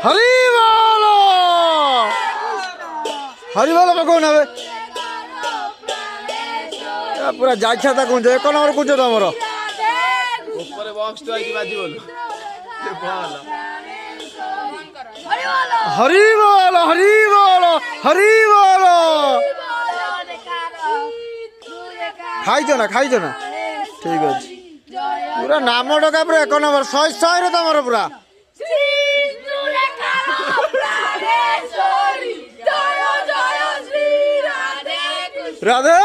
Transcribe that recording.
হরি বল হরি বল কৌন হবে পুরা যাচ্ছা কুঞ্জ 1 নম্বর কুঞ্জ তোমার উপরে বক্সটা আইকি বাজি বল হরি বল হরি বল হরি বল খাইছ না ঠিক আছে পুরা নাম ডকা পুরা 1 নম্বর 100 রে তোমার পুরা রাধে